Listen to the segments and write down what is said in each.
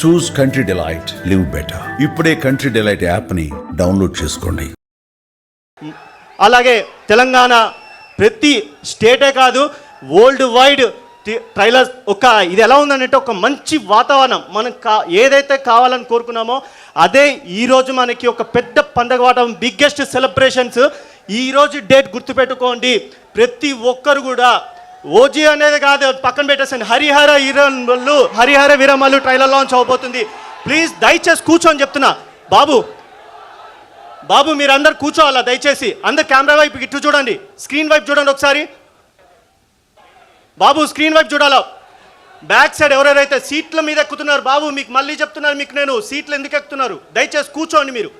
చూస్ country delight, live better. ఇప్పుడే country delight యాప్ని download చేసుకోండి. అలాగే తెలంగాణ ప్రతి స్టేటే కాదు వరల్డ్ వైడ్ ట్రైలర్స్ ఇది ఎలా ఉందంటే ఒక మంచి వాతావరణం మనం ఏదైతే కావాలని కోరుకున్నామో అదే ఈరోజు మనకి ఒక పెద్ద పండగ వాతావరణం, బిగ్గెస్ట్ సెలబ్రేషన్స్. ఈరోజు డేట్ గుర్తుపెట్టుకోండి. ప్రతి ఒక్కరు కూడా ఓజీ అనేది కాదు, పక్కన పెట్టేసండి, హరిహర వీరమల్లు ట్రైలర్ లాంచ్ అవబోతుంది. ప్లీజ్ దయచేసి కూర్చోని చెప్తున్నా. బాబు మీరందరు కూర్చోవాలా దయచేసి. అందరు కెమెరా వైపు ఇటు చూడండి, స్క్రీన్ వైపు చూడండి ఒకసారి. బాబు స్క్రీన్ వైపు చూడాలా. బ్యాక్ సైడ్ ఎవరెవరైతే సీట్ల మీద ఎక్కుతున్నారు, బాబు మీకు మళ్ళీ చెప్తున్నారు, మీకు నేను సీట్లు ఎందుకు ఎక్కుతున్నారు దయచేసి కూర్చోండి. మీరు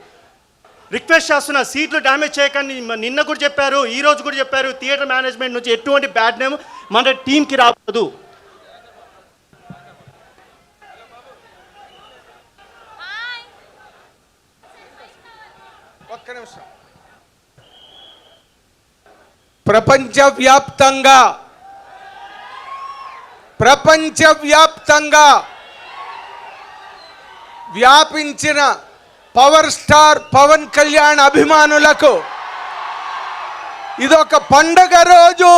రిక్వెస్ట్ చేస్తున్నా, సీట్లు డ్యామేజ్ చేయకండి. నిన్న కూడా చెప్పారు, ఈ రోజు కూడా చెప్పారు, థియేటర్ మేనేజ్మెంట్ నుంచి ఎటువంటి బ్యాడ్ నేమ్ మన టీంకి రావద్దు. ప్రపంచవ్యాప్తంగా వ్యాపించిన పవర్ స్టార్ పవన్ కళ్యాణ్ అభిమానులకు ఇదొక పండగ రోజు.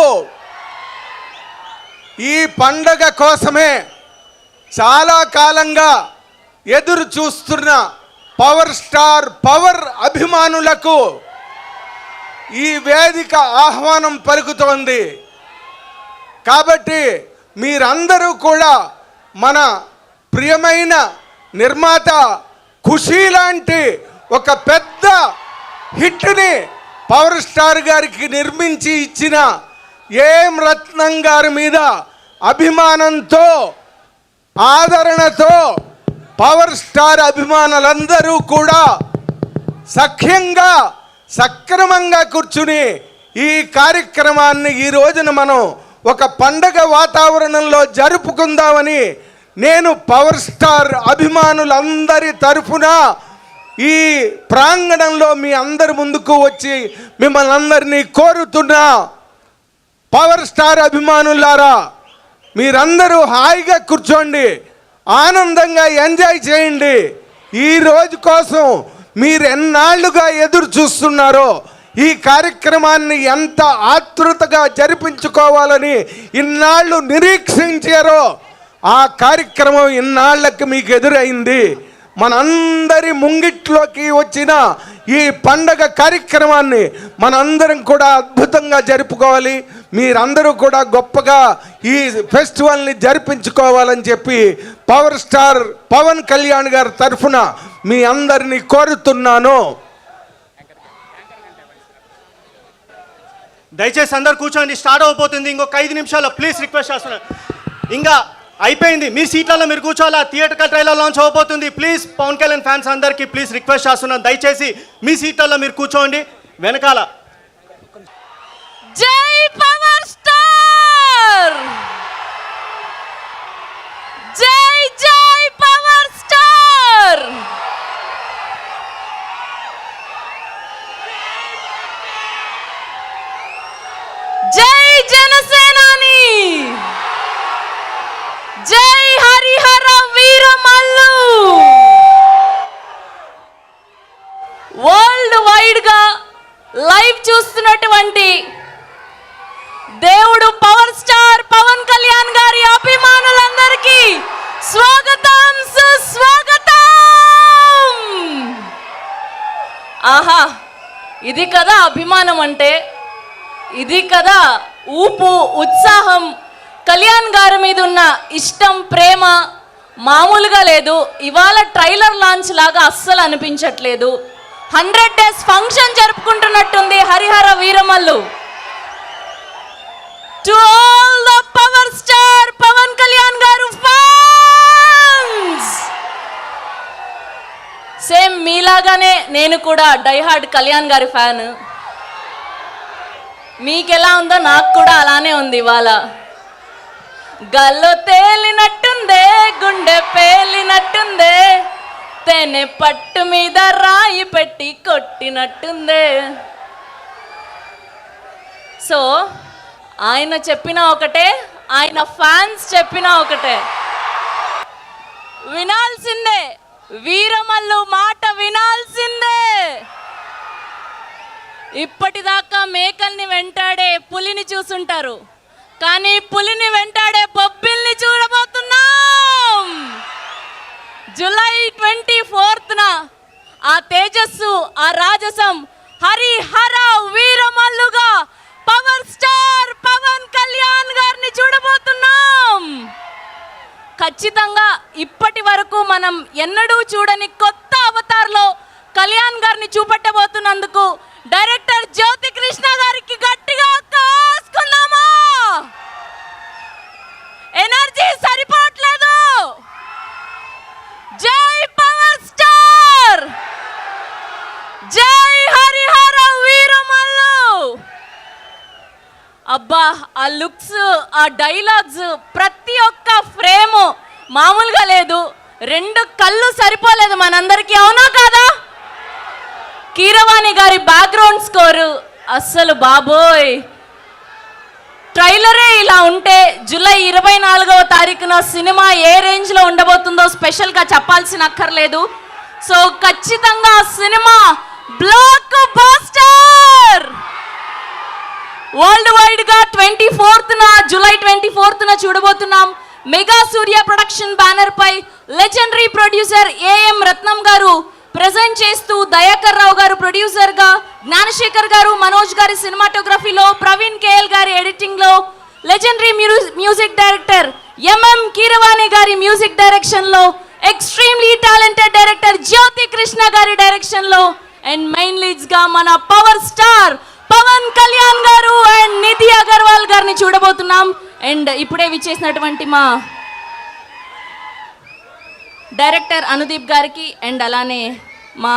ఈ పండగ కోసమే చాలా కాలంగా ఎదురు చూస్తున్న పవర్ స్టార్ పవర్ అభిమానులకు ఈ వేదిక ఆహ్వానం పలుకుతోంది. కాబట్టి మీరందరూ కూడా మన ప్రియమైన నిర్మాత ఖుషీ లాంటి ఒక పెద్ద హిట్ని పవర్ స్టార్ గారికి నిర్మించి ఇచ్చిన ఏం రత్నం గారి మీద అభిమానంతో, ఆదరణతో పవర్ స్టార్ అభిమానులందరూ కూడా సఖ్యంగా సక్రమంగా కూర్చుని ఈ కార్యక్రమాన్ని ఈ రోజున మనం ఒక పండగ వాతావరణంలో జరుపుకుందామని నేను పవర్ స్టార్ అభిమానులందరి తరఫున ఈ ప్రాంగణంలో మీ అందరి ముందుకు వచ్చి మిమ్మల్ని అందరినీ కోరుతున్నా. పవర్ స్టార్ అభిమానులారా, మీరందరూ హాయిగా కూర్చోండి, ఆనందంగా ఎంజాయ్ చేయండి. ఈ రోజు కోసం మీరు ఎన్నాళ్ళుగా ఎదురు చూస్తున్నారో, ఈ కార్యక్రమాన్ని ఎంత ఆతృతగా జరిపించుకోవాలని ఇన్నాళ్ళు నిరీక్షించారో ఆ కార్యక్రమం ఇన్నాళ్ళకి మీకు ఎదురైంది. మనందరి ముంగిట్లోకి వచ్చిన ఈ పండగ కార్యక్రమాన్ని మనందరం కూడా అద్భుతంగా జరుపుకోవాలి. మీరందరూ కూడా గొప్పగా ఈ ఫెస్టివల్ని జరిపించుకోవాలని చెప్పి పవర్ స్టార్ పవన్ కళ్యాణ్ గారి తరఫున మీ అందరినీ కోరుతున్నాను. దయచేసి అందరు కూర్చోండి, స్టార్ట్ అయిపోతుంది ఇంకొక 5 నిమిషాల్లో. ప్లీజ్ రిక్వెస్ట్ చేస్తున్నాను. ఇంకా అయిపోయింది, మీ సీట్లలో మీరు కూర్చోవాలా. థియేటర్ ట్రైలర్ లాంచ్ అవబోతుంది. ప్లీజ్ పవన్ కళ్యాణ్ ఫ్యాన్స్ అందరికీ ప్లీజ్ రిక్వెస్ట్ చేస్తున్నాను, దయచేసి మీ సీట్లలో మీరు కూర్చోండి. వెనకాల జై పవర్ స్టార్, జై జై పవర్ స్టార్, జై జనసేనాని, జై హరిహర వీరమల్లు. వరల్డ్ వైడ్ గా లైవ్ చూస్తున్నటువంటి దేవుడు పవర్ స్టార్ పవన్ కళ్యాణ్ గారి అభిమానులందరికీ స్వాగతం, సుస్వాగతం. ఆహా, ఇది కదా అభిమానం అంటే, ఇది కదా ఊపు, ఉత్సాహం. కళ్యాణ్ గారి మీద ఉన్న ఇష్టం, ప్రేమ మామూలుగా లేదు. ఇవాళ ట్రైలర్ లాంచ్ లాగా అస్సలు అనిపించట్లేదు. 100 days ఫంక్షన్ జరుపుకుంటున్నట్టుంది Hari Hara Veera Mallu. To all the power star Pawan Kalyan garu fans, same మీలాగానే నేను కూడా డైహార్డ్ కళ్యాణ్ గారి ఫ్యాన్. మీకెలా ఉందో నాకు కూడా అలానే ఉంది. ఇవాళ గల్లో తేలినట్టుందే, గుండె పేలినట్టుందే, తేనె పట్టు మీద రాయి పెట్టి కొట్టినట్టుందే. సో ఆయన చెప్పిన ఒకటే, ఆయన ఫ్యాన్స్ చెప్పిన ఒకటే. వినాల్సిందే, వీరమల్లు మాట వినాల్సిందే. ఇప్పటిదాకా మేకల్ని వెంటాడే పులిని చూసుంటారు, కానీ పులిని వెంటాడే బొబ్బిల్ని చూడబోతున్నాం. జూలై 24న ఆ తేజస్సు, ఆ రాజసం, హరిహర వీరమల్లుగా పవర్ స్టార్ పవన్ కళ్యాణ్ గారిని చూడబోతున్నాం. ఖచ్చితంగా ఇప్పటి వరకు మనం ఎన్నడూ చూడని కొత్త అవతార్లో కళ్యాణ్ గారిని చూపెట్టబోతున్నందుకు డైరెక్టర్ జ్యోతి కృష్ణ గారికి గట్టిగా కాసుకుందామా? ఎనర్జీ సరిపోవట్లేదు. జై పవర్ స్టార్, జై హరిహర వీరమల్లు. అబ్బా, ఆ లుక్స్, ఆ డైలాగ్స్, ప్రతి ఒక్క ఫ్రేము మామూలుగా లేదు. 2 కళ్ళు సరిపోలేదు మనందరికీ, అవునా కాదా? కీరవాణి గారి బ్యాక్గ్రౌండ్ స్కోరు అస్సలు బాబోయ్. ట్రైలరే ఇలా ఉంటే జూలై 24వ తారీఖున సినిమా ఏ రేంజ్లో ఉండబోతుందో స్పెషల్గా చెప్పాల్సిన అక్కర్లేదు. సో ఖచ్చితంగా cinema blockbuster. Worldwide గా 24న జూలై 24న చూడబోతున్నాం. మెగా సూర్య ప్రొడక్షన్ బ్యానర్ పై legendary producer A M Ratnam garu present చేస్తూ, దయాకర్ రావు గారు ప్రొడ్యూసర్ గా, జ్ఞానశేఖర్ గారు, మనోజ్ గారి సినిమాటోగ్రఫీలో, ప్రవీణ్ కేఎల్ గారి ఎడిటింగ్ లో, legendary music director MM Keeravani గారి మ్యూజిక్ డైరెక్షన్ లో, ఎక్స్ట్రీమ్లీ టాలెంటెడ్ డైరెక్టర్ జ్యోతి కృష్ణ గారి డైరెక్షన్ లో, అండ్ మెయిన్ లీడ్స్ గా మన పవర్ స్టార్ పవన్ కళ్యాణ్ గారు అండ్ నిధి అగర్వాల్ గారిని చూడబోతున్నాం. అండ్ ఇప్పుడే విచ్చేసినటువంటి మా డైరెక్టర్ అనుదీప్ గారికి అండ్ అలానే మా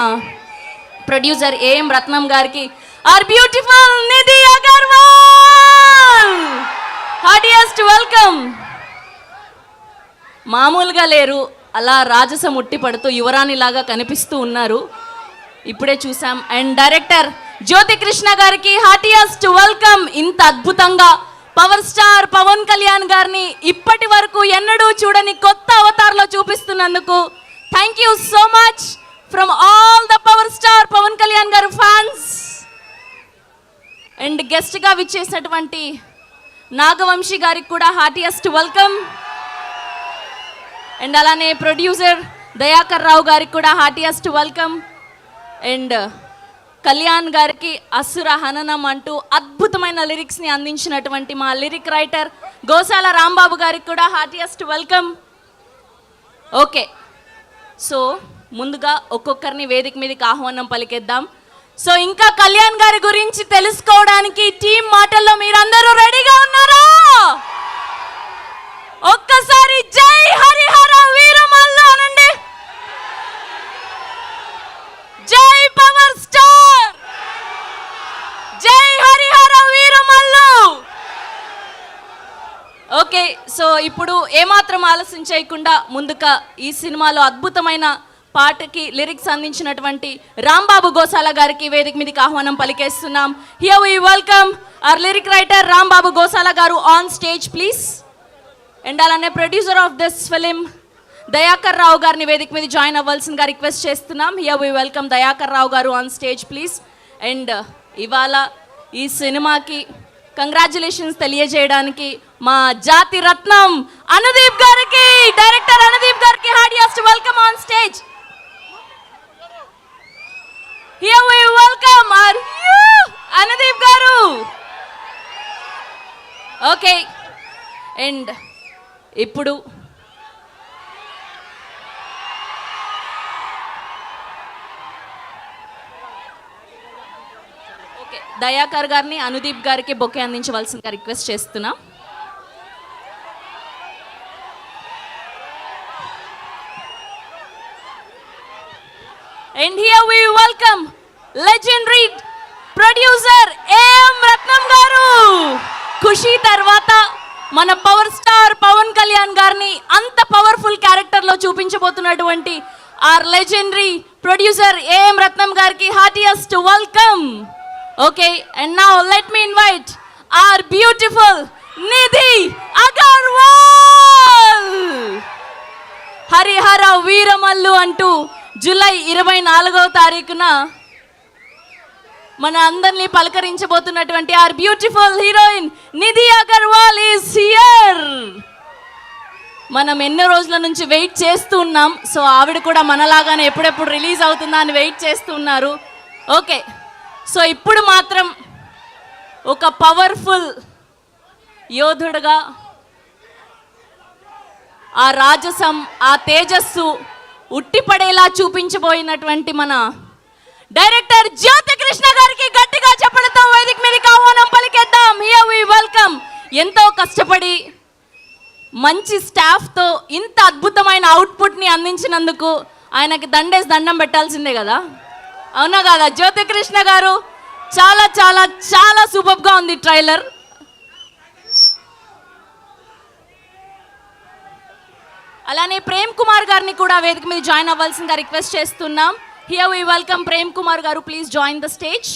ప్రొడ్యూసర్ ఏఎం రత్నం గారికి, our beautiful Nidhi Agarwal, heartiest welcome. మామూలుగా లేరు, అలా రాజసం ఉట్టి పడుతూ యువరాణి లాగా కనిపిస్తూ ఉన్నారు, ఇప్పుడే చూసాం. అండ్ డైరెక్టర్ జ్యోతి కృష్ణ గారికి హార్టియెస్ట్ వెల్కమ్. ఇంత అద్భుతంగా పవర్ స్టార్ పవన్ కళ్యాణ్ గారిని ఇప్పటి వరకు ఎన్నడూ చూడని కొత్త అవతార్లో చూపిస్తున్నందుకు thank you so much from all the power star Pawan Kalyan garu fans. And గెస్ట్గా విచ్చేసినటువంటి నాగవంశీ గారికి కూడా హార్టియెస్ట్ వెల్కమ్. అండ్ అలానే ప్రొడ్యూసర్ దయాకర్ రావు గారికి కూడా హార్టియెస్ట్ వెల్కమ్. అండ్ కళ్యాణ్ గారికి అసుర హననం అంటూ అద్భుతమైన లిరిక్స్ని అందించినటువంటి మా లిరిక్ రైటర్ గోసాల రాంబాబు గారికి కూడా హార్టియెస్ట్ వెల్కమ్. ఓకే, సో ముందుగా ఒక్కొక్కరిని వేదిక మీదకి ఆహ్వానం పలికేద్దాం. సో ఇంకా కళ్యాణ్ గారి గురించి తెలుసుకోవడానికి టీం మాటల్లో మీరందరూ రెడీగా ఉన్నారా? ఒక్కసారి జై హరిహర వీరమల్లు అనండి. జై పవర్ స్టార్, జై హరిహర వీరమల్లు. ఓకే, సో ఇప్పుడు ఏమాత్రం ఆలస్యం చేయకుండా ముందుగా ఈ సినిమాలో అద్భుతమైన పాటకి లిరిక్స్ అందించినటువంటి రాంబాబు గోసాల గారికి వేదిక మీదకి ఆహ్వానం పలికేస్తున్నాం. Here we welcome our lyric writer Rambabu Gosala garu on stage please. And అలానే producer of this film Dayakar Rao గారిని వేదిక మీద జాయిన్ అవ్వాల్సిందిగా రిక్వెస్ట్ చేస్తున్నాం. Here we welcome Dayakar Rao garu on stage please. And ఇవాళ ఈ సినిమాకి కంగ్రాచులేషన్స్ తెలియజేయడానికి మా జాతి రత్నం అనుదీప్ గారికి, డైరెక్టర్ అనుదీప్ గారికి heartiest welcome on stage. Here we welcome our Anudeep garu. Okay, and ఇప్పుడు దయాకర్ గారిని అనుదీప్ గారికి బొకే అందించవలసిందిగా రిక్వెస్ట్ చేస్తున్నాం. And here we welcome legendary producer A M Ratnam garu. Khushi తర్వాత మన పవర్ స్టార్ పవన్ కళ్యాణ్ గారిని అంత పవర్ఫుల్ క్యారెక్టర్లో చూపించబోతున్నటువంటి are legendary producer A M Rathnam గారికి heartiest welcome. Okay, and now let me invite our beautiful Nidhi Agarwal. Hari Hara Veera Mallu అంటూ జూలై 24వ తారీఖున మన అందరినీ పలకరించబోతున్నటువంటి our beautiful heroine Nidhi Agarwal is here. మనం ఎన్నో రోజుల నుంచి వెయిట్ చేస్తూ ఉన్నాం. సో ఆవిడ కూడా మనలాగానే ఎప్పుడెప్పుడు రిలీజ్ అవుతుందా అని వెయిట్ చేస్తూ ఉన్నారు. ఓకే, సో ఇప్పుడు మాత్రం ఒక పవర్ఫుల్ యోధుడుగా ఆ రాజసం, ఆ తేజస్సు ఉట్టిపడేలా చూపించబోయినటువంటి మన డైరెక్టర్ జ్యోతికృష్ణ గారికి గట్టిగా చెప్పడంతో వేదిక మీదకి ఆహ్వానం పలికేద్దాం. Here we welcome. ఎంతో కష్టపడి మంచి స్టాఫ్తో ఇంత అద్భుతమైన అవుట్పుట్ని అందించినందుకు ఆయనకి దండేసి దండం పెట్టాల్సిందే కదా, అవునా కదా జ్యోతికృష్ణ గారు? చాలా చాలా చాలా సూపర్గా ఉంది ట్రైలర్. అలానే ప్రేమ్ కుమార్ గారిని కూడా వేదిక మీద జాయిన్ అవ్వాల్సిందిగా రిక్వెస్ట్ చేస్తున్నాం. Here we welcome Prem Kumar garu, please join the stage.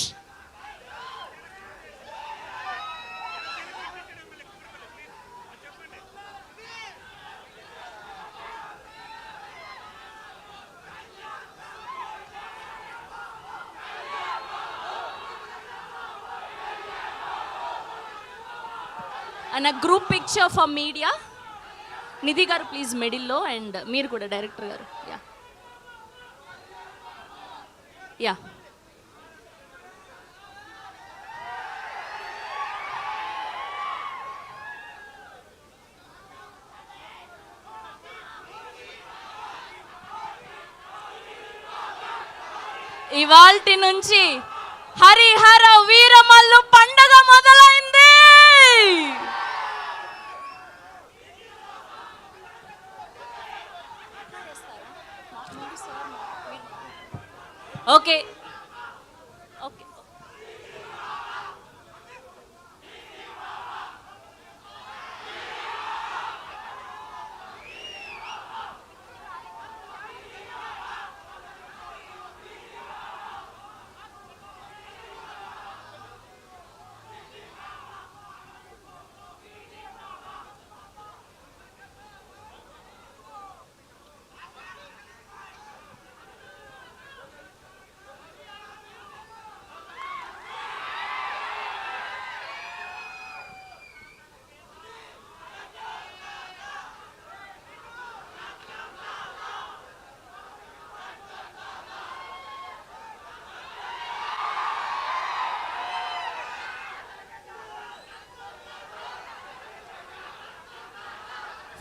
And group picture for media. Nidhi garu please మిడిల్లో, అండ్ మీరు కూడా డైరెక్టర్ గారు. యా యా ఇవాల్టి నుంచి హరిహర వీరమల్లు పండగ మొదలైంది. ఓకే ఓకే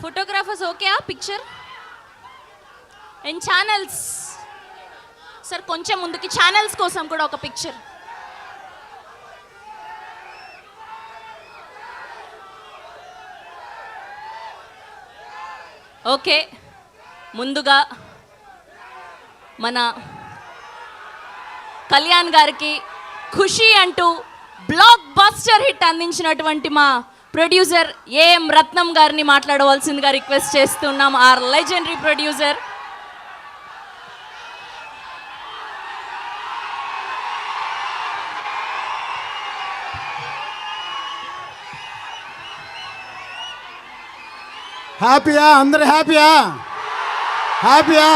ఫోటోగ్రాఫర్స్ ఓకే ఆ పిక్చర్ అండ్ ఛానల్స్ సార్ కొంచెం ముందుకి, ఛానల్స్ కోసం కూడా ఒక పిక్చర్. ఓకే, ముందుగా మన కళ్యాణ్ గారికి ఖుషి అంటూ బ్లాక్ బస్టర్ హిట్ అందించినటువంటి మా ప్రొడ్యూసర్ ఏఎం రత్నం గారిని మాట్లాడవలసిందిగా రిక్వెస్ట్ చేస్తున్నాం. Our legendary producer. హ్యాపీయా? అందరు హ్యాపీయా? హ్యాపీయా?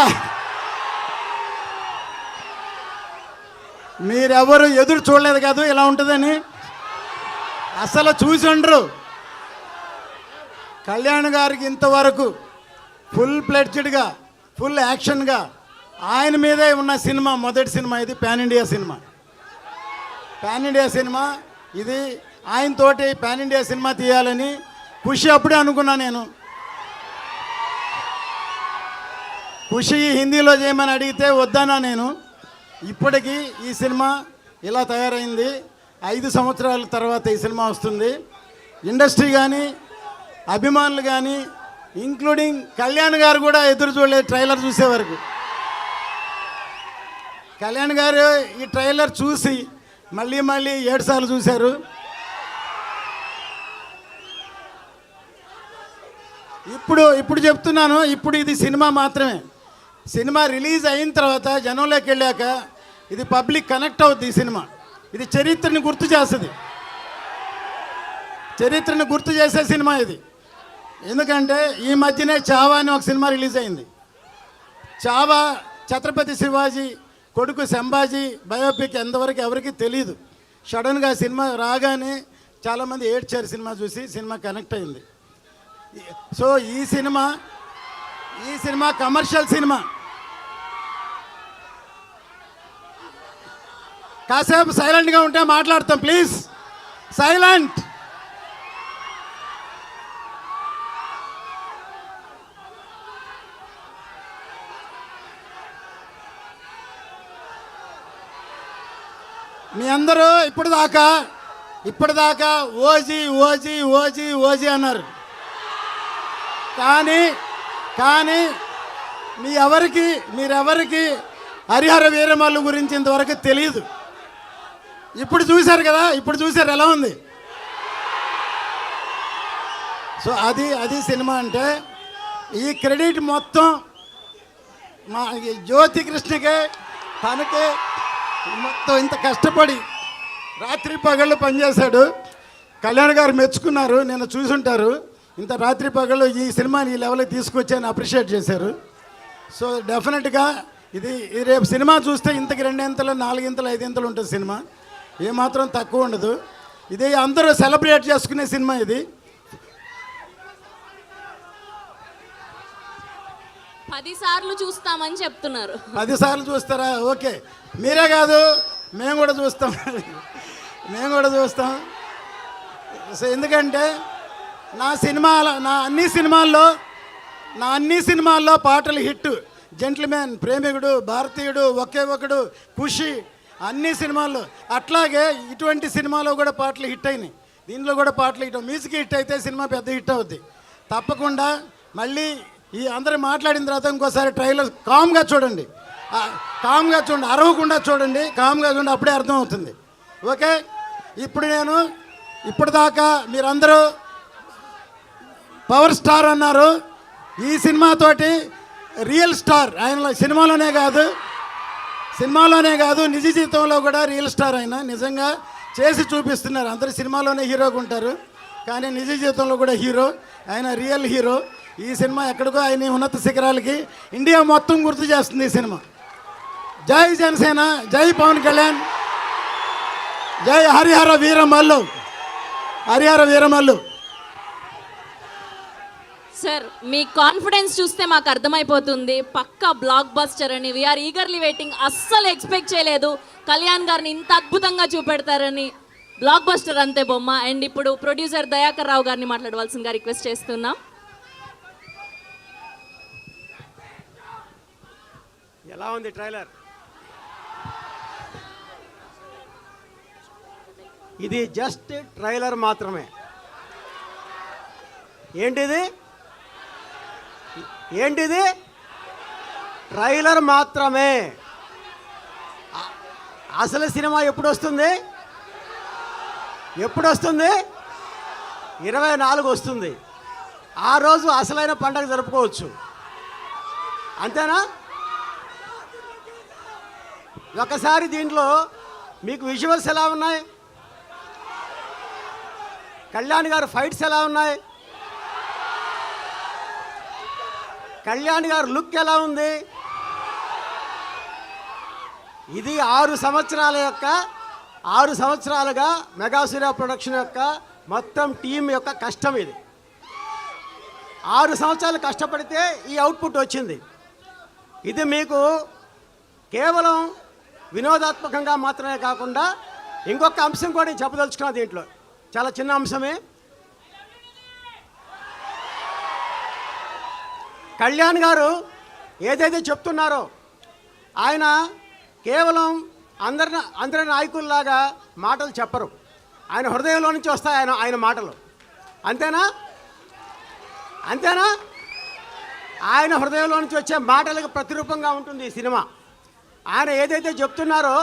మీరెవరు ఎదురు చూడలేదు కాదు ఇలా ఉంటుందని, అసలు చూసి ఉండరు. కళ్యాణ్ గారికి ఇంతవరకు ఫుల్ ప్లెడ్జ్డ్గా, ఫుల్ యాక్షన్గా ఆయన మీదే ఉన్న సినిమా మొదటి సినిమా ఇది. Pan India cinema, pan India cinema ఇది. ఆయనతోటి పాన్ ఇండియా సినిమా తీయాలని ఖుషి అప్పుడే అనుకున్నా నేను. ఖుషి హిందీలో చేయమని అడిగితే వద్దనా నేను. ఇప్పటికీ ఈ సినిమా ఇలా తయారైంది. 5 సంవత్సరాల తర్వాత ఈ సినిమా వస్తుంది. ఇండస్ట్రీ కానీ, అభిమానులు కానీ, ఇంక్లూడింగ్ కళ్యాణ్ గారు కూడా ఎదురు చూడలేదు ట్రైలర్ చూసే వరకు. కళ్యాణ్ గారు ఈ ట్రైలర్ చూసి మళ్ళీ 7 సార్లు చూశారు. ఇప్పుడు చెప్తున్నాను, ఇప్పుడు ఇది సినిమా మాత్రమే. సినిమా రిలీజ్ అయిన తర్వాత జనంలోకి వెళ్ళాక ఇది పబ్లిక్ కనెక్ట్ అవుద్ది. ఈ సినిమా ఇది చరిత్రని గుర్తు చేస్తుంది, చరిత్రను గుర్తు చేసే సినిమా ఇది. ఎందుకంటే ఈ మధ్యనే చావా అని ఒక సినిమా రిలీజ్ అయింది. చావా ఛత్రపతి శివాజీ కొడుకు సంభాజీ బయోపిక్ ఎంతవరకు ఎవరికి తెలియదు. సడన్గా సినిమా రాగానే చాలామంది ఏడ్చారు సినిమా చూసి, సినిమా కనెక్ట్ అయింది. సో ఈ సినిమా కమర్షియల్ సినిమా. కాసేపు సైలెంట్గా ఉంటే మాట్లాడతాం ప్లీజ్. సైలెంట్. మీ అందరూ ఇప్పటిదాకా ఓజీ ఓజీ ఓజీ ఓజీ అన్నారు. కానీ మీరెవరికి హరిహర వీరమల్లు గురించి ఇంతవరకు తెలియదు. ఇప్పుడు చూశారు కదా, ఎలా ఉంది. సో అది సినిమా అంటే. ఈ క్రెడిట్ మొత్తం మా జ్యోతి కృష్ణకే, తనకే. మొత్తం ఇంత కష్టపడి రాత్రి పగళ్ళు పనిచేశాడు. కళ్యాణ్ గారు మెచ్చుకున్నారు, నేను చూసుంటారు. ఇంత రాత్రి పగళ్ళు ఈ సినిమాని ఈ లెవెల్కి తీసుకొచ్చి అప్రిషియేట్ చేశారు. సో డెఫినెట్గా ఇది రేపు సినిమా చూస్తే ఇంతకి 2 ఇంతలు 4 ఇంతలు 5 ఇంతలు ఉంటుంది సినిమా. ఏమాత్రం తక్కువ ఉండదు. ఇది అందరూ సెలబ్రేట్ చేసుకునే సినిమా. ఇది 10 సార్లు చూస్తామని చెప్తున్నారు. 10 సార్లు చూస్తారా? ఓకే, మీరే కాదు మేము కూడా చూస్తాం. సో ఎందుకంటే నా అన్ని సినిమాల్లో పాటలు హిట్. జెంట్ల్మెన్, ప్రేమికుడు, భారతీయుడు, ఒకే ఒకడు, ఖుషి, అన్ని సినిమాల్లో. అట్లాగే ఇటువంటి సినిమాలో కూడా పాటలు హిట్ అయినాయి. దీనిలో కూడా పాటలు హిట్. మ్యూజిక్ హిట్ అయితే సినిమా పెద్ద హిట్ అవుద్ది తప్పకుండా. మళ్ళీ ఈ అందరూ మాట్లాడిన తర్వాత ఇంకోసారి ట్రైలర్ కామ్గా చూడండి, అరవకుండా చూడండి, కామ్గా చూడండి, అప్పుడే అర్థమవుతుంది. ఓకే, ఇప్పటిదాకా మీరందరూ పవర్ స్టార్ అన్నారు. ఈ సినిమాతోటి రియల్ స్టార్ ఆయన సినిమాలోనే కాదు నిజ జీవితంలో కూడా రియల్ స్టార్ ఆయన నిజంగా చేసి చూపిస్తున్నారు. అందరు సినిమాలోనే హీరోగా ఉంటారు, కానీ నిజ జీవితంలో కూడా హీరో. ఆయన రియల్ హీరో. ఈ సినిమా ఎక్కడికో ఆయన ఉన్నత శిఖరాలకి ఇండియా మొత్తం గుర్తు చేస్తుంది ఈ సినిమా. జై జనసేన, జై పవన్ కళ్యాణ్, జై హరిహర వీరమల్లు. సార్, మీ కాన్ఫిడెన్స్ చూస్తే మాకు అర్థమైపోతుంది పక్కా బ్లాక్ బస్టర్ అని. We are eagerly waiting. అస్సలు ఎక్స్పెక్ట్ చేయలేదు కళ్యాణ్ గారిని ఇంత అద్భుతంగా చూపెడతారని. బ్లాక్ బస్టర్ అంతే బొమ్మ. అండ్ ఇప్పుడు ప్రొడ్యూసర్ దయాకర్ రావు గారిని మాట్లాడవలసిందిగా రిక్వెస్ట్ చేస్తున్నాం. ఎలా ఉంది ట్రైలర్? ఇది జస్ట్ ట్రైలర్ మాత్రమే. ఏంటిది? ట్రైలర్ మాత్రమే. అసలు సినిమా ఎప్పుడు వస్తుంది? 24 వస్తుంది. ఆ రోజు అసలైన పండగ జరుపుకోవచ్చు. అంతేనా? ఒకసారి దీంట్లో మీకు విజువల్స్ ఎలా ఉన్నాయి? కళ్యాణ్ గారు ఫైట్స్ ఎలా ఉన్నాయి? కళ్యాణ్ గారు లుక్ ఎలా ఉంది? ఇది 6 సంవత్సరాలుగా మెగాసూర్య ప్రొడక్షన్ యొక్క మొత్తం టీం యొక్క కష్టం. ఇది 6 సంవత్సరాలు కష్టపడితే ఈ అవుట్పుట్ వచ్చింది. ఇది మీకు కేవలం వినోదాత్మకంగా మాత్రమే కాకుండా ఇంకొక అంశం కూడా నేను చెప్పదలుచుకున్నా. దీంట్లో చాలా చిన్న అంశమే. కళ్యాణ్ గారు ఏదైతే చెప్తున్నారో ఆయన కేవలం అందరి నాయకుల్లాగా మాటలు చెప్పరు. ఆయన హృదయంలో నుంచి వస్తాయి ఆయన మాటలు. అంతేనా? ఆయన హృదయంలో నుంచి వచ్చే మాటలకు ప్రతిరూపంగా ఉంటుంది ఈ సినిమా. ఆయన ఏదైతే చెప్తున్నారో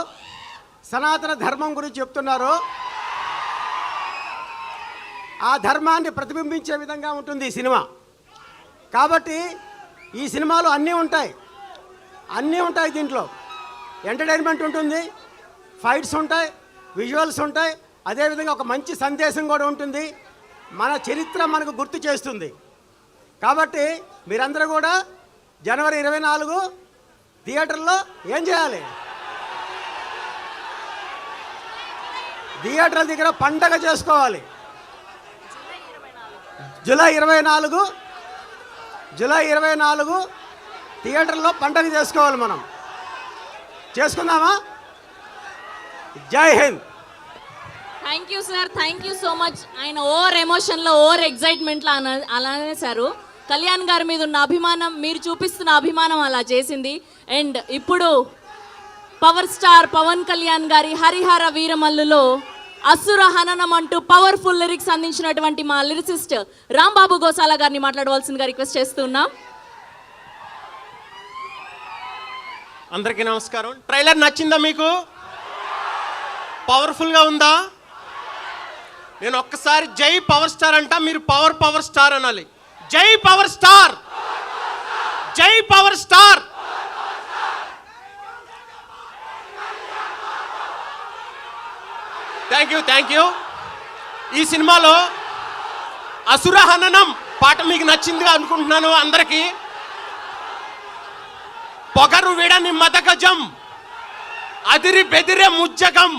సనాతన ధర్మం గురించి చెప్తున్నారో ఆ ధర్మాన్ని ప్రతిబింబించే విధంగా ఉంటుంది ఈ సినిమా. కాబట్టి ఈ సినిమాలో అన్నీ ఉంటాయి. దీంట్లో ఎంటర్టైన్మెంట్ ఉంటుంది, ఫైట్స్ ఉంటాయి, విజువల్స్ ఉంటాయి, అదేవిధంగా ఒక మంచి సందేశం కూడా ఉంటుంది. మన చరిత్ర మనకు గుర్తు చేస్తుంది. కాబట్టి మీరందరూ కూడా జనవరి 24 థియేటర్లో ఏం చేయాలి? థియేటర్ల దగ్గర పండగ చేసుకోవాలి. జూలై 24 థియేటర్లో పండగ చేసుకోవాలి. మనం చేసుకుందామా? జై Hind. Thank you sir, thank you so much. ఆయన ఓవర్ ఎమోషన్లో ఓవర్ ఎగ్జైట్మెంట్లో అలానే సారు. కళ్యాణ్ గారి మీద ఉన్న అభిమానం, మీరు చూపిస్తున్న అభిమానం అలా చేసింది. అండ్ ఇప్పుడు పవర్ స్టార్ పవన్ కళ్యాణ్ గారి హరిహర వీరమల్లులో అసుర హననం అంటూ పవర్ఫుల్ లిరిక్స్ అందించినటువంటి మా లిరిసిస్ట్ రాంబాబు గోసాల గారిని మాట్లాడవలసిందిగా రిక్వెస్ట్ చేస్తున్నాం. అందరికీ నమస్కారం. ట్రైలర్ నచ్చిందా మీకు? పవర్ఫుల్గా ఉందా? నేను ఒక్కసారి జై పవర్ స్టార్ అంటా, మీరు పవర్ స్టార్ అనాలి. జై పవర్ స్టార్, జై పవర్ స్టార్. Thank you. ఈ సినిమాలో అసుర హననం పాట మీకు నచ్చింది అనుకుంటున్నాను. అందరికీ పొగరు విడని మదగజం, అదిరి బెదిరే ముజ్జగం,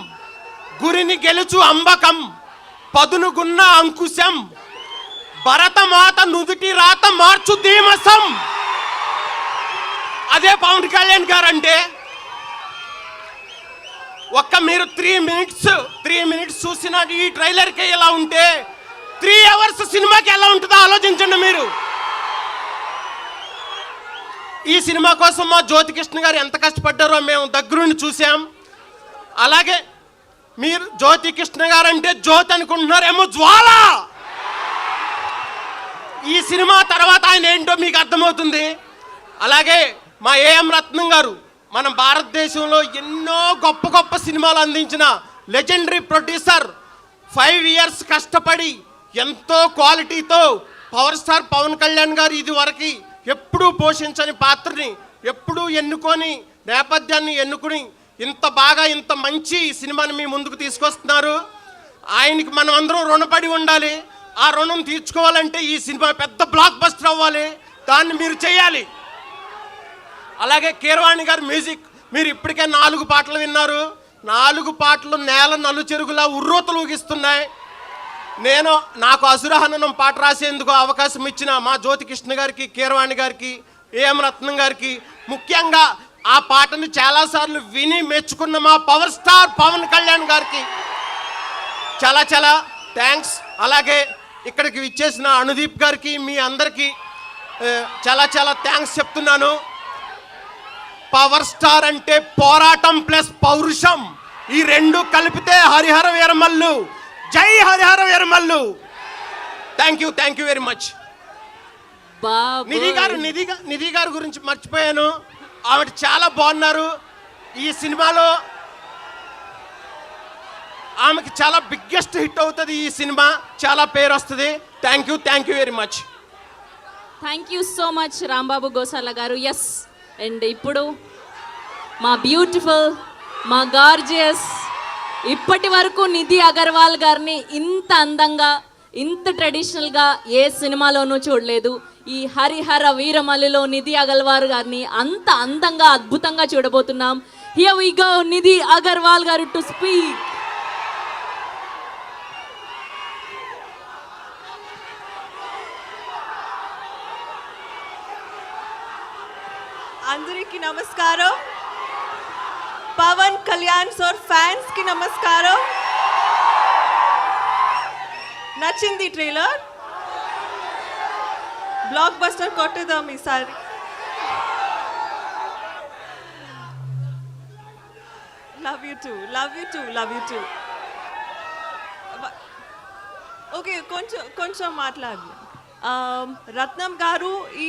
గురిని గెలుచు అంబకం, పదునుగున్న అంకుశం, భరతమాత నుదుటి రాత మార్చు ధీమసం. అదే పవన్ కళ్యాణ్ గారు అంటే. మీరు 3 మినిట్స్ చూసిన ఈ ట్రైలర్కి ఎలా ఉంటే 3 అవర్స్ సినిమాకి ఎలా ఉంటుందో ఆలోచించండి మీరు. ఈ సినిమా కోసం మా జ్యోతికృష్ణ గారు ఎంత కష్టపడ్డారో మేము దగ్గరుండి చూసాం. అలాగే మీరు జ్యోతికృష్ణ గారు అంటే జ్యోతి అనుకుంటున్నారేమో, జ్వాల. ఈ సినిమా తర్వాత ఆయన ఏంటో మీకు అర్థమవుతుంది. అలాగే మా ఏఎం రత్నం గారు మన భారతదేశంలో ఎన్నో గొప్ప సినిమాలు అందించిన లెజెండరీ ప్రొడ్యూసర్. 5 ఇయర్స్ కష్టపడి ఎంతో క్వాలిటీతో పవర్ స్టార్ పవన్ కళ్యాణ్ గారు ఇదివరకు ఎప్పుడూ పోషించని పాత్రని ఎప్పుడూ ఎన్నుకొని, నేపథ్యాన్ని ఎన్నుకుని ఇంత బాగా ఇంత మంచి సినిమాని మీ ముందుకు తీసుకొస్తున్నారు. ఆయనకి మనం అందరం రుణపడి ఉండాలి. ఆ రుణం తీర్చుకోవాలంటే ఈ సినిమా పెద్ద బ్లాక్ బస్టర్ అవ్వాలి. దాన్ని మీరు చేయాలి. అలాగే కీరవాణి గారి మ్యూజిక్, మీరు ఇప్పటికే 4 పాటలు విన్నారు. 4 పాటలు నేల నలుచెరుగులా ఉర్రూతలు ఊగిస్తున్నాయి. నాకు అసురహననం పాట రాసేందుకు అవకాశం ఇచ్చిన మా జ్యోతికృష్ణ గారికి, కీరవాణి గారికి, ఏఎం రత్నం గారికి, ముఖ్యంగా ఆ పాటను చాలాసార్లు విని మెచ్చుకున్న మా పవర్ స్టార్ పవన్ కళ్యాణ్ గారికి చాలా థ్యాంక్స్. అలాగే ఇక్కడికి విచ్చేసిన అనుదీప్ గారికి, మీ అందరికీ చాలా థ్యాంక్స్ చెప్తున్నాను. పవర్ స్టార్ అంటే పోరాటం ప్లస్ పౌరుషం, ఈ 2 కలిపితే హరిహర వీరమల్లు. జై Harihara Veera Mallu. Thank you very much. Nidhi గారి గురించి మర్చిపోయాను. ఆవిడ చాలా బాగున్నారు. ఈ సినిమాలో ఆమెకి చాలా బిగ్గెస్ట్ హిట్ అవుతుంది. ఈ సినిమా చాలా పేరు వస్తుంది. Thank you very much. Thank you so much Rambabu Gosala గారు. ఎస్. అండ్ ఇప్పుడు మా బ్యూటిఫుల్, మా గార్జియస్, ఇప్పటి వరకు నిధి అగర్వాల్ గారిని ఇంత అందంగా, ఇంత ట్రెడిషనల్గా ఏ సినిమాలోనూ చూడలేదు. ఈ హరిహర వీరమల్లిలో నిధి అగర్వాల్ గారిని అంత అందంగా, అద్భుతంగా చూడబోతున్నాం. Here we go, Nidhi Agarwal గారు టు స్పీక్. అందరికీ నమస్కారం. పవన్ కళ్యాణ్ సార్ ఫ్యాన్స్ కి నమస్కారం. నచ్చింది ట్రైలర్? బ్లాక్ బస్టర్ కొట్టేద్దాం ఈసారి. Love you two. ఓకే, కొంచెం మాట్లాడు. రత్నం గారు, ఈ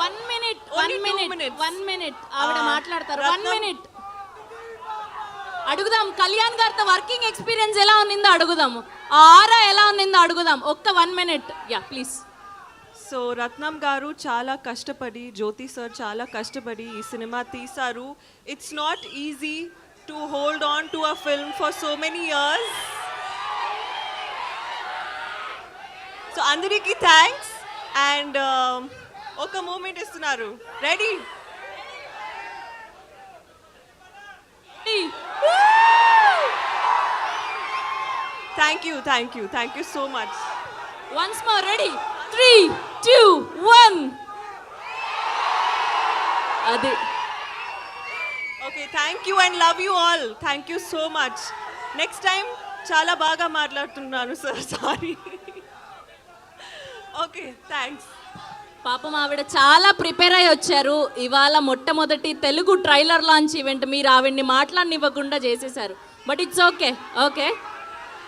వన్ మినిట్ ఆవిడ మాట్లాడతారు. 1 మినిట్ అడుగుదాం. కళ్యాణ్ గారితో వర్కింగ్ ఎక్స్పీరియన్స్ ఎలా ఉన్నిందో అడుగుదాము. ఆరా ఎలా ఉన్నిందో అడుగుదాం. ఒక్క 1 మినిట్. Yeah please. సో రత్నం గారు చాలా కష్టపడి, జ్యోతి సార్ చాలా కష్టపడి ఈ సినిమా తీశారు. It's not easy to hold on to a film for so many years. So అందరికీ థ్యాంక్స్. అండ్ ఒక మూమెంట్ ఇస్తున్నారు. Ready? Thank you so much. Once more, ready? 3, 2, 1. అది okay, thank you and love you all. Thank you so much. Next time చాలా బాగా మాట్లాడుతున్నాను sir, sorry. Okay, thanks. పాపం ఆవిడ చాలా ప్రిపేర్ అయ్యి వచ్చారు. ఇవాళ మొట్టమొదటి తెలుగు ట్రైలర్ లాంచ్ ఈవెంట్ మీరు ఆవిడ్ని మాట్లాడనివ్వకుండా చేసేశారు. But it's okay. ఓకే,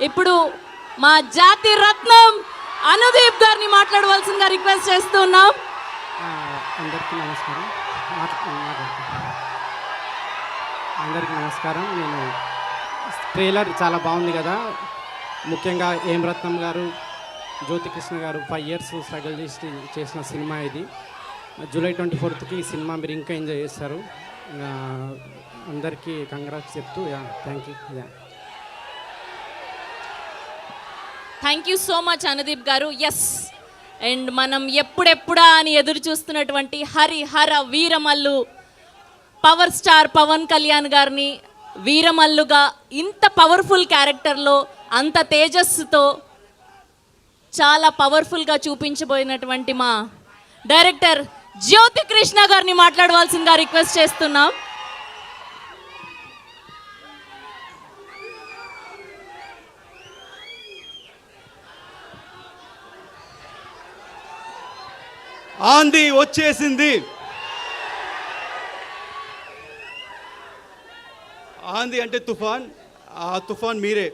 ఇప్పుడు మా జాతి రత్నం అనుదీప్ గారిని మాట్లాడవలసిందిగా రిక్వెస్ట్ చేస్తున్నాం. అందరికీ నమస్కారం. అందరికీ నమస్కారం. నేను ట్రైలర్ చాలా బాగుంది కదా. ముఖ్యంగా ఏం రత్నం గారు, జ్యోతికృష్ణ గారు 5 years స్ట్రగుల్ చేసిన సినిమా ఇది. జూలై 24th ఈ సినిమా మీరు ఇంకా ఎంజాయ్ చేస్తారు. అందరికీ కంగ్రాట్స్ చెప్తూ thank you. Thank you so much Anudeep గారు. ఎస్, అండ్ మనం ఎప్పుడెప్పుడా అని ఎదురు చూస్తున్నటువంటి హరిహర వీరమల్లు పవర్ స్టార్ పవన్ కళ్యాణ్ గారిని వీరమల్లుగా ఇంత పవర్ఫుల్ క్యారెక్టర్లో అంత తేజస్సుతో చాలా పవర్ఫుల్గా చూపించబోయినటువంటి మా డైరెక్టర్ జ్యోతికృష్ణ గారిని మాట్లాడవలసిందిగా రిక్వెస్ట్ చేస్తున్నాం. ఆంధీ వచ్చేసింది. ఆంధీ అంటే తుఫాన్, ఆ తుఫాన్ మీరే.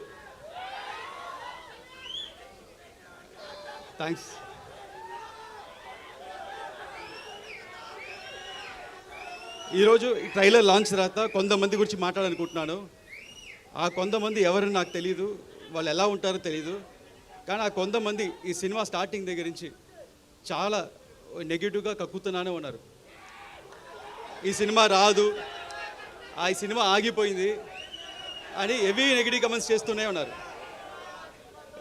థ్యాంక్స్. ఈరోజు ఈ ట్రైలర్ లాంచ్ తర్వాత కొంతమంది గురించి మాట్లాడాలనుకుంటున్నాను. ఆ కొంతమంది ఎవరు నాకు తెలియదు, వాళ్ళు ఎలా ఉంటారో తెలియదు. కానీ ఆ కొంతమంది ఈ సినిమా స్టార్టింగ్ దగ్గర నుంచి చాలా నెగిటివ్గా కక్కుతున్నానే ఉన్నారు. ఈ సినిమా రాదు, ఈ సినిమా ఆగిపోయింది అని హెవీ నెగిటివ్ కమెంట్స్ చేస్తూనే ఉన్నారు.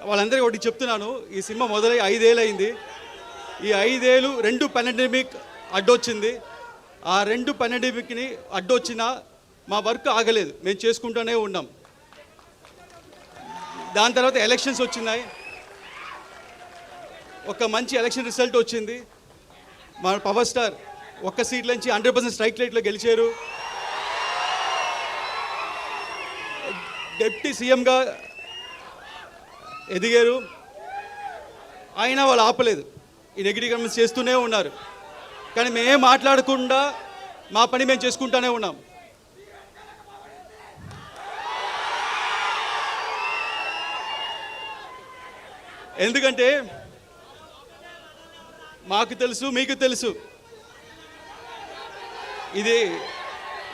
వాళ్ళందరికీ ఒకటి చెప్తున్నాను, ఈ సినిమా మొదలై 5 ఏళ్ళు అయింది. ఈ 5 ఏళ్ళు 2 పాండమిక్ అడ్డొచ్చింది. ఆ 2 పాండమిక్ని అడ్డొచ్చినా మా వర్క్ ఆగలేదు, మేము చేసుకుంటూనే ఉన్నాం. దాని తర్వాత ఎలక్షన్స్ వచ్చినాయి, ఒక మంచి ఎలక్షన్ రిజల్ట్ వచ్చింది. మా పవర్ స్టార్ ఒక్క సీట్ నుంచి 100% స్ట్రైక్ రేట్లో గెలిచారు. డిప్యూటీ సీఎంగా ఎదిగారు. అయినా వాళ్ళు ఆపలేదు, ఈ నెగిటివ్ కమెంట్స్ చేస్తూనే ఉన్నారు. కానీ మేమేం మాట్లాడకుండా మా పని మేము చేసుకుంటూనే ఉన్నాం. ఎందుకంటే మాకు తెలుసు, మీకు తెలుసు, ఇది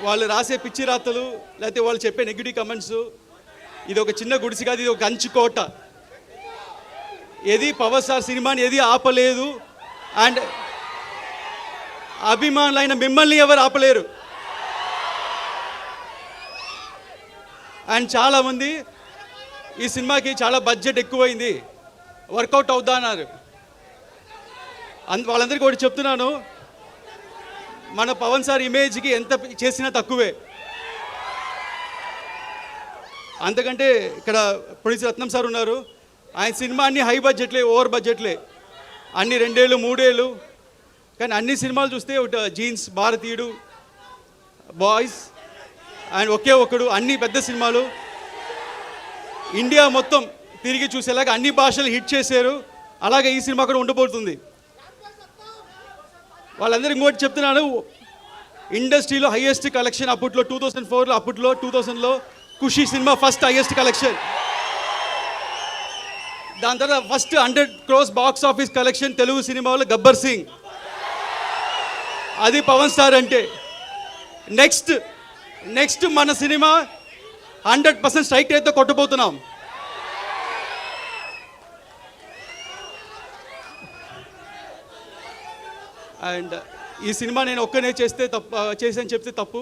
వాళ్ళు రాసే పిచ్చి రాతలు లేకపోతే వాళ్ళు చెప్పే నెగిటివ్ కమెంట్స్, ఇది ఒక చిన్న గుడిసి కాదు, ఇది ఒక కంచుకోట. ఏది పవర్ స్టార్ సినిమాని ఏది ఆపలేదు. అండ్ అభిమానులైన మిమ్మల్ని ఎవరు ఆపలేరు. అండ్ చాలామంది ఈ సినిమాకి చాలా బడ్జెట్ ఎక్కువైంది, వర్కౌట్ అవుతా అన్నారు. వాళ్ళందరికీ ఒకటి చెప్తున్నాను, మన పవన్ సార్ ఇమేజ్కి ఎంత చేసినా తక్కువే. అంతకంటే ఇక్కడ ప్రొడ్యూసర్ రత్నం సార్ ఉన్నారు, ఆయన సినిమా అన్ని హై బడ్జెట్లే, ఓవర్ బడ్జెట్లే, అన్ని 2 ఏళ్ళు 3 ఏళ్ళు. కానీ అన్ని సినిమాలు చూస్తే ఒకటి జీన్స్, భారతీయుడు, బాయ్స్ అండ్ ఒకే ఒకడు, అన్ని పెద్ద సినిమాలు ఇండియా మొత్తం తిరిగి చూసేలాగా అన్ని భాషలు హిట్ చేశారు. అలాగే ఈ సినిమా కూడా ఉండబోతుంది. వాళ్ళందరూ ఇంకోటి చెప్తున్నాను, ఇండస్ట్రీలో హైయెస్ట్ కలెక్షన్ అప్పట్లో 2004లో, అప్పట్లో 2000లో ఖుషి సినిమా ఫస్ట్ హైయెస్ట్ కలెక్షన్. దాని తర్వాత first 100 crores box office collection Telugu సినిమాలో గబ్బర్ సింగ్. అది పవన్ స్టార్ అంటే. నెక్స్ట్ మన సినిమా 100% స్ట్రైక్ రేట్తో కొట్టబోతున్నాం. అండ్ ఈ సినిమా నేను ఒక్కనే చేసాను చెప్తే తప్పు.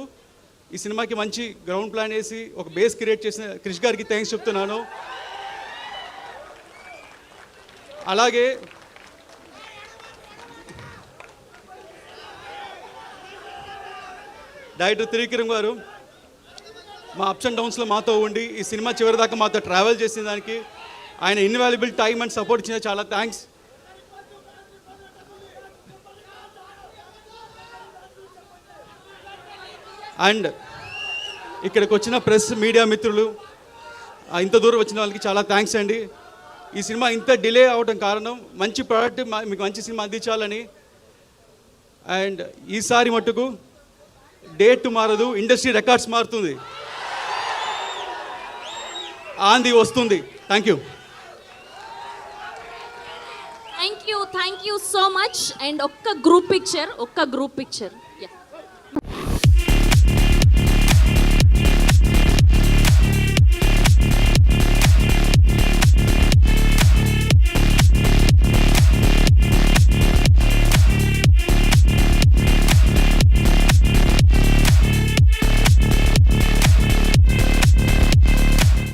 ఈ సినిమాకి మంచి గ్రౌండ్ ప్లాన్ వేసి ఒక బేస్ క్రియేట్ చేసిన క్రిష్ గారికి థ్యాంక్స్ చెప్తున్నాను. అలాగే డైరెక్టర్ త్రివిక్రమ్ గారు మా అప్స్ అండ్ డౌన్స్లో మాతో ఉండి ఈ సినిమా చివరి దాకా మాతో ట్రావెల్ చేసిన దానికి ఆయన ఇన్వాల్యుబుల్ టైం అండ్ సపోర్ట్ ఇచ్చిన చాలా థ్యాంక్స్. అండ్ ఇక్కడికి వచ్చిన ప్రెస్ మీడియా మిత్రులు, ఇంత దూరం వచ్చిన వాళ్ళకి చాలా థ్యాంక్స్ అండి. ఈ సినిమా ఇంత డిలే అవడం కారణం మంచి ప్రోడక్ట్ మీకు మంచి సినిమా అందించాలని. అండ్ ఈసారి మట్టుకు డేట్ మారదు, ఇండస్ట్రీ రికార్డ్స్ మారుతుంది, ఆంది వస్తుంది. Thank you. Thank you so much. And ఒక్క గ్రూప్ పిక్చర్.